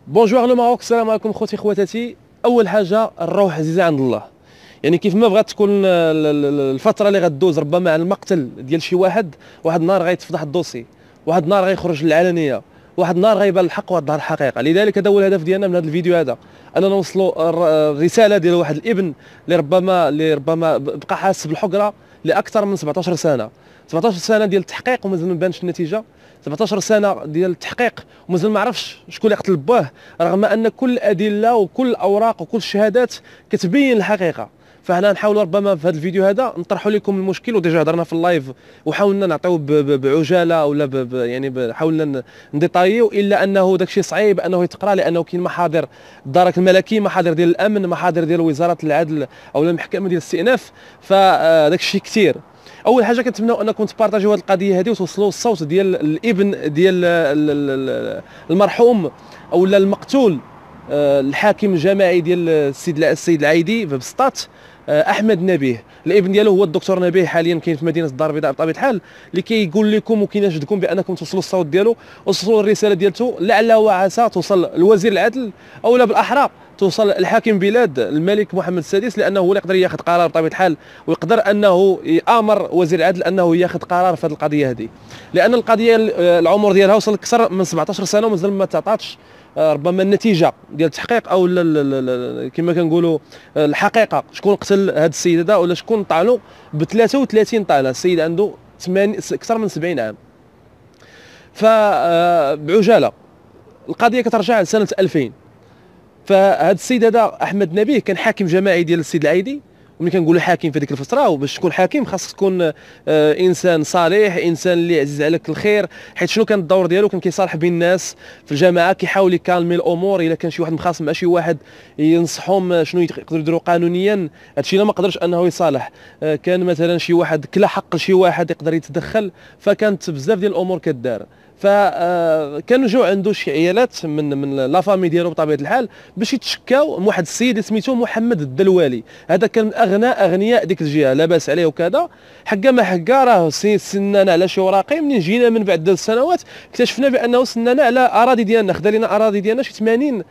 بونجوار لو ماروك. السلام عليكم خوتي خواتاتي. اول حاجه الروح عزيزه عند الله، يعني كيف ما بغات تكون الفتره اللي غدوز ربما على المقتل ديال شي واحد النهار غيتفضح الدوسي، واحد النهار غيخرج للعلنيه، واحد النهار غيبان الحق وتظهر الحقيقه. لذلك هذا هو الهدف ديالنا من هذا الفيديو هذا، اننا نوصلوا الرساله ديال واحد الابن اللي ربما بقى حاس بالحقره لاكثر من 17 سنه. 17 سنه ديال التحقيق ومازال ما بانش النتيجه، 17 سنه ديال التحقيق ومازال ما عرفش شكون اللي قتل باه، رغم ان كل الادله وكل الاوراق وكل الشهادات كتبين الحقيقه. فحنا نحاولوا ربما في هذا الفيديو هذا نطرحوا لكم المشكل، وديجا هضرنا في اللايف وحاولنا نعطيو بعجاله ولا يعني حاولنا نديطايو، الا انه داكشي صعيب انه يتقرا، لانه كاين محاضر الدرك الملكي، محاضر ديال الامن، محاضر ديال وزاره العدل او المحكمه ديال الاستئناف، فداك الشيء كثير. اول حاجه كنتمناو انكم تبارطاجيو هذه القضيه هذه وتوصلوا الصوت ديال الابن ديال المرحوم او المقتول، الحاكم الجماعي ديال السيد العايدي في بسطات، احمد نبيه. الابن ديالو هو الدكتور نبيه، حاليا كاين في مدينه الدار البيضاء بطبيعه الحال، اللي كيقول لكم وكيناشدكم بانكم توصلوا الصوت ديالو وتوصلوا الرساله ديالته، لعل وعسى توصل لوزير العدل او لا بالاحرى توصل الحاكم بلاد الملك محمد السادس، لانه هو اللي يقدر ياخذ قرار بطبيعه الحال، ويقدر انه يامر وزير العدل انه ياخذ قرار في هذه القضيه هذه، لان القضيه العمر ديالها وصل اكثر من 17 سنه ومازال ما تعطاتش ربما النتيجه ديال التحقيق او كما كنقولوا الحقيقه شكون قتل هذا السيد هذا، ولا شكون طعنوا ب 33 طعنه. السيد عنده اكثر من 70 عام. فبعجاله القضيه كترجع لسنه 2000. فهذا السيد هذا احمد نبيه كان حاكم جماعي ديال السيد العايدي، وملي كنقولوا حاكم في ديك الفتره، وباش تكون حاكم خاصك تكون انسان صالح، انسان اللي عزيز عليك الخير، حيت شنو كان الدور ديالو؟ كان كيصالح بين الناس في الجماعه، كيحاول يكالمي الامور. الا كان شي واحد مخاصم مع شي واحد ينصحهم شنو يقدروا يديروا قانونيا، هادشي لا ما قدرش انه يصالح. كان مثلا شي واحد كلا حق لشي واحد يقدر يتدخل، فكانت بزاف ديال الامور كدار. فكانوا جاو عنده شي عيالات من لا فامي ديالو بطبيعه الحال باش يتشكاو من واحد السيد سميتو محمد الدلوالي. هذا كان من اغنياء ديك الجهه، لاباس عليه وكذا، حكا ما حكا راه سنانا على شي وراقي. منين جينا من بعد السنوات اكتشفنا بانه سنانا على اراضي ديالنا، خدا لنا اراضي ديالنا شي 80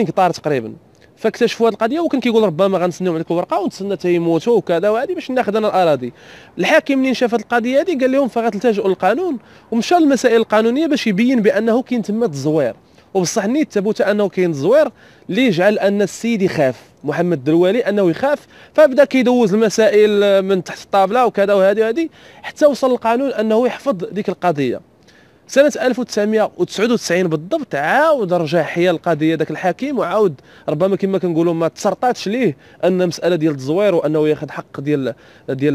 قطار تقريبا. فاكتشفوا هذه القضيه، وكان كيقول ربما غنسناو عليك الورقه ونتسنى حتى يموتوا وكذا وهذه باش ناخذ انا الاراضي. الحاكم منين شاف هذه القضيه هذه قال لهم فغتلتجئوا للقانون، ومشى للمسائل القانونيه باش يبين بانه كاين تما التزوير. وبصح نيت ثبت انه كاين التزوير اللي يجعل ان السيد يخاف، محمد الدلوالي انه يخاف، فبدا كيدوز المسائل من تحت الطاوله وكذا وهذه حتى وصل القانون انه يحفظ ديك القضيه. سنة 1999 بالضبط عاود رجع حيا القضية ذاك الحكيم، وعاود ربما كما كنقولوا ما تسرطاتش ليه ان مسألة ديال التزوير وانه ياخذ حق ديال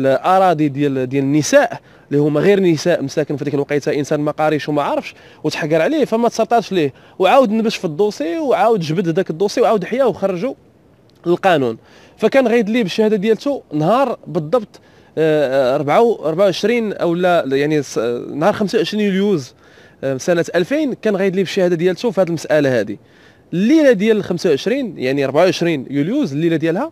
اراضي ديال النساء اللي هما غير نساء مساكن في ديك الوقيته، انسان ما قاريش وما عارفش وتحقر عليه، فما تسرطاتش ليه، وعاود نبش في الدوسي وعاود جبد ذاك الدوسي وعاود حيا وخرجوا للقانون. فكان غيد ليه بالشهاده ديالته نهار بالضبط 24 او لا يعني نهار 25 يوليوز سنه 2000 كان غايد لي بالشهاده ديالته في هذه المساله هذه. الليله ديال 25 يعني 24 يوليوز الليله ديالها،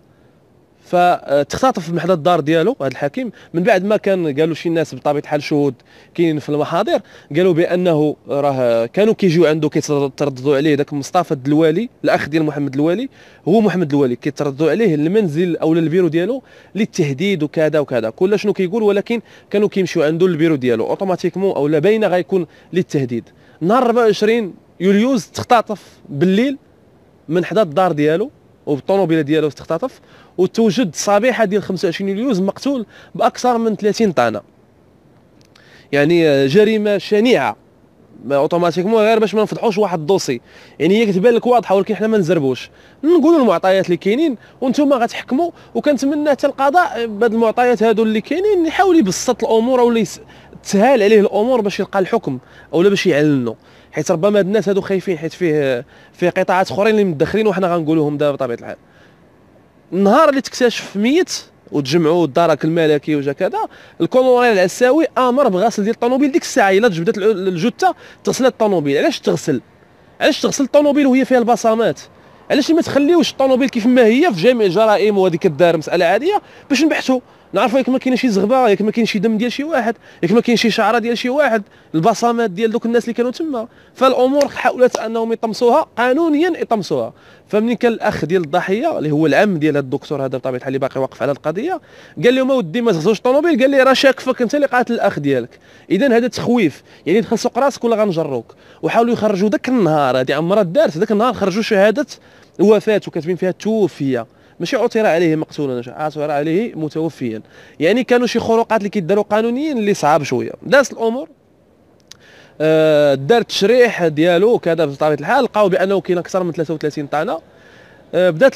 فتختطف من حدا الدار ديالو هذا الحكيم، من بعد ما كان قالوا شي ناس بطبيعه الحال شهود كاينين في المحاضر، قالوا بانه راه كانوا كيجيو عنده كيترددوا عليه داك مصطفى الدلوالي الاخ ديال محمد الدلوالي، هو محمد الدلوالي كيترددوا عليه المنزل او البيرو ديالو للتهديد وكذا وكذا كل شنو كيقول، ولكن كانوا كيمشيو عنده للبيرو ديالو اوتوماتيكمون او لا باينه غيكون للتهديد. نهار 24 يوليوز تختطف بالليل من حدا الدار ديالو وبالطوموبيله ديالو تختطف، وتوجد صبيحه ديال 25 يوليوز مقتول باكثر من 30 طعنه. يعني جريمه شنيعه اوتوماتيكمون غير باش ما نفضحوش واحد الدوسي، يعني هي كتبان لك واضحه ولكن حنا ما نزربوش، نقولوا المعطيات اللي كاينين وانتم غتحكموا. وكنتمنى حتى القضاء بهاد المعطيات هادو اللي كاينين يحاول يبسط الامور او تسهل عليه الامور باش يلقى الحكم او لا باش يعلنوا، حيت ربما هاد الناس هادو خايفين، حيت فيه قطاعات اخرين اللي مدخرين وحنا غنقولوهم دابا بطبيعه الحال. النهار اللي تكتشف ميت وتجمعوا الدرك الملكي وجا كذا، الكولونيل العساوي امر بغسل ديال الطوموبيل ديك الساعه. الا تجبدت الجثه تغسل الطوموبيل. علاش تغسل الطوموبيل وهي فيها البصمات؟ علاش ما تخليوش الطوموبيل كيف ما هي في جميع الجرائم وهذه كدار مساله عاديه باش نبحثوا نعرفوا ياك ما كاين شي زغبه، ياك ما كاين شي دم ديال شي واحد، ياك ما كاين شي شعره ديال شي واحد، البصمات ديال دوك الناس اللي كانوا تما. فالامور حاولت انهم يطمسوها قانونيا، يطمسوها. فمنين كان الاخ ديال الضحيه اللي هو العم ديال هذا الدكتور هذا بطبيعه الحال اللي باقي واقف على القضيه، قال لهم اودي ما تغزوش الطوموبيل، قال لي راه شاكفك انت اللي قاتل الاخ ديالك. اذا هذا تخويف، يعني دخل سوق راسك ولا غنجروك. وحاولوا يخرجوا ذاك النهار، هذه عمرها دارت ذاك النهار، خرجوا شهاده الوفاه وكاتبين فيها توفي، ماشي عثر عليه مقتولا، عثر عليه متوفيا. يعني كانوا شي خروقات اللي كيداروا قانونيا اللي صعاب شويه. دازت الامور، دار التشريح ديالو كذا بطبيعه الحال، لقاو بانه كاين اكثر من 33 طعنه. بدات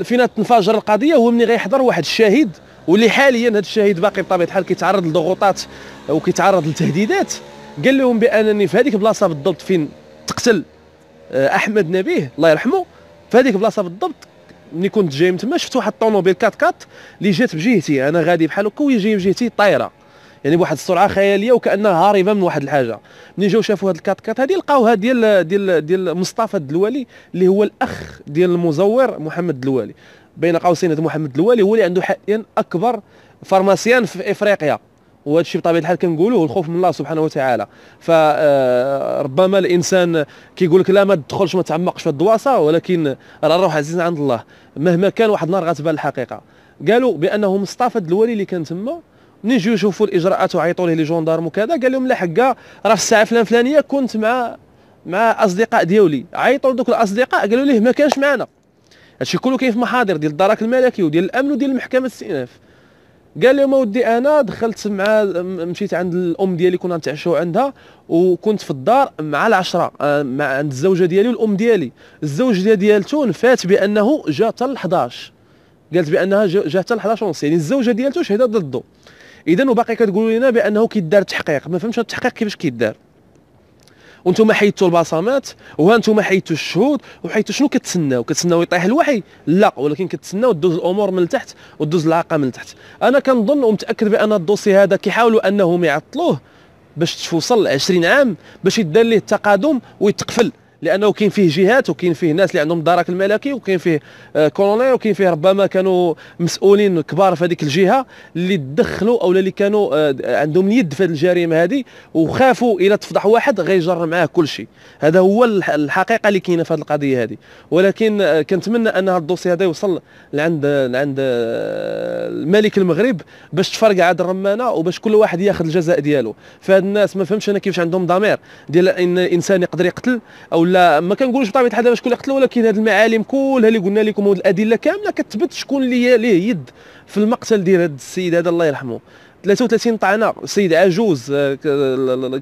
فينا تنفجر القضيه هو ملي غيحضر واحد الشاهد، واللي حاليا هذا الشاهد باقي بطبيعه الحال كيتعرض لضغوطات وكيتعرض لتهديدات. قال لهم بانني في هذيك البلاصه بالضبط فين تقتل احمد نبيه الله يرحمه، في هذيك البلاصه بالضبط ملي كنت جاي من تما شفت واحد الطوموبيل 4x4 اللي جات بجهتي، انا غادي بحال هكا وهي جايه بجهتي طايره، يعني بواحد السرعه خياليه وكانها هاربه من واحد الحاجه. ملي جاو شافوا هاد الكاتكات هذه لقاوها ديال مصطفى الدلوالي اللي هو الاخ ديال المزور محمد الدلوالي. بين قوسين هذا محمد الدلوالي هو اللي عنده حاليا اكبر فارماسيان في افريقيا، وهذا الشيء بطبيعه الحال كنقولوه الخوف من الله سبحانه وتعالى. فربما الانسان كيقول لك لا ما تدخلش ما تعمقش في الدواسه، ولكن الروح عزيز عند الله، مهما كان واحد النهار غتبان الحقيقه. قالوا بانه مصطفى الدلوالي اللي كان تما ملي جيو يشوفوا الاجراءات وعيطوا ليه لي جوندارم وكذا، قال لهم لا حقا راه في الساعه فلانيه كنت مع اصدقاء ديالي. عيطوا لذوك الاصدقاء قالوا ليه ما كانش معنا. هادشي كله كاين في محاضر ديال الدرك الملكي وديال الامن وديال المحكمه الاستئناف. قال لهم اودي انا دخلت مع مشيت عند الام ديالي كنا نتعشوا عندها، وكنت في الدار مع العشره مع عند الزوجه ديالي والام ديالي. الزوج ديالته نفات بانه جا حتى ل11، قالت بانها جا حتى ل11:30، يعني الزوجه ديالته شهدت ضده. اذا وباقي كتقولوا لنا بانه كيدار تحقيق، ما فهمتش التحقيق كيفاش كيدار. وانتم حيدتوا البصمات وهانتم حيدتوا الشهود وحيدتوا شنو كتسناو يطيح الوحي؟ لا، ولكن كتسناو دوز الامور من التحت ودوز العاقه من التحت. انا كنظن ومتاكد بان الدوسي هذا كيحاولوا انهم يعطلوه باش توصل 20 عام باش يدار ليه التقادم ويتقفل، لانه كاين فيه جهات وكاين فيه ناس اللي عندهم الدرك الملكي وكاين فيه كولونيل وكاين فيه ربما كانوا مسؤولين كبار في هذيك الجهه اللي تدخلوا او اللي كانوا عندهم اليد في هذه الجريمه هذه، وخافوا الى تفضح واحد غيجر معاه كل شيء. هذا هو الحقيقه اللي كاينه في هذه القضيه هذه. ولكن كنتمنى ان هذا الدوسي هذا يوصل لعند الملك المغرب باش تفرقع هذه الرمانه وباش كل واحد ياخذ الجزاء ديالو. فهاد الناس ما فهمتش انا كيفاش عندهم ضمير ديال ان الانسان يقدر يقتل، او لا ما كنقولوش بطبيعه الحال دابا شكون اللي قتل، ولكن هذه المعالم كلها اللي قلنا لكم والادله كامله كتثبت شكون اللي ليه يد في المقتل ديال هذا السيد هذا الله يرحمه. 33 طعنه، سيد عجوز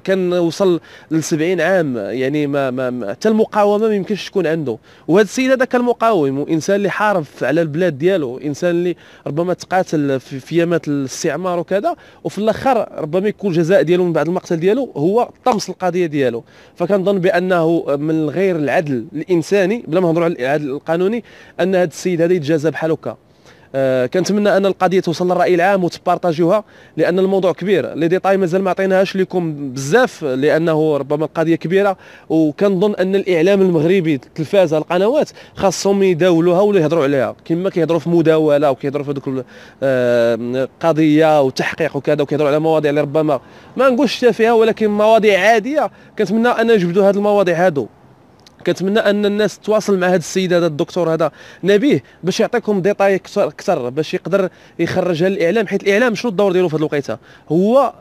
كان وصل ل 70 عام، يعني ما حتى المقاومه ما يمكنش تكون عنده. وهذا السيد هذا كان مقاوم وانسان اللي حارب على البلاد ديالو، انسان اللي ربما تقاتل في ايامات الاستعمار وكذا، وفي الاخر ربما يكون الجزاء ديالو من بعد المقتل ديالو هو طمس القضيه ديالو. فكنظن بانه من غير العدل الانساني بلا ما نهضروا على العدل القانوني ان هذا السيد هذا يتجازى بحال هكا. كنتمنى ان القضيه توصل للراي العام وتبارطاجيوها، لان الموضوع كبير. لي ديتاي مازال ما عطيناهاش لكم بزاف لانه ربما القضيه كبيره، وكنظن ان الاعلام المغربي التلفاز القنوات خاصهم يداولوها ولا يهضروا عليها كما كيهضروا في مداوله وكيهضروا في هذوك قضيه وتحقيق وكذا، وكيهضروا على مواضيع اللي ربما ما نقولش تافهه ولكن مواضيع عاديه. كنتمنى ان نجبدوا هذه المواضيع هذو. كنتمنى ان الناس تواصل مع هذا السيد هذا الدكتور هذا نبيه باش يعطيكم ديتاي اكثر باش يقدر يخرجها للاعلام، حيت الاعلام شنو الدور ديالو في هذه الوقيته؟ هو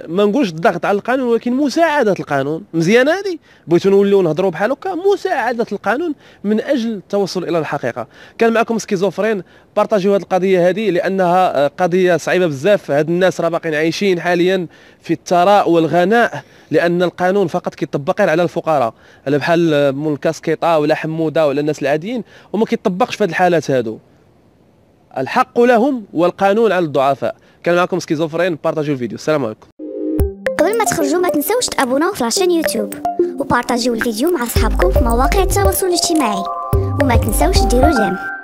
ما نقولش الضغط على القانون ولكن مساعده القانون. مزيانه هذه بغيتو نوليو نهضروا بحال هكا، مساعده القانون من اجل التوصل الى الحقيقه. كان معكم سكيزوفرين، بارطاجيو هذه القضيه هذه لانها قضيه صعيبه بزاف. هاد الناس راه باقيين عايشين حاليا في الثراء والغناء، لان القانون فقط كيطبق على الفقراء، على بحال مول الكاسكيطه ولا حموده ولا الناس العاديين، وما كيطبقش في هذه الحالات هادو. الحق لهم والقانون على الضعفاء. كان معكم سكيزوفرين، بارطاجيو الفيديو. السلام عليكم. قبل ما تخرجوا ما تنسوش تابوناو في لاشين يوتيوب وبارطاجيو الفيديو مع صحابكم في مواقع التواصل الاجتماعي، وما تنسوش ديروا جيم.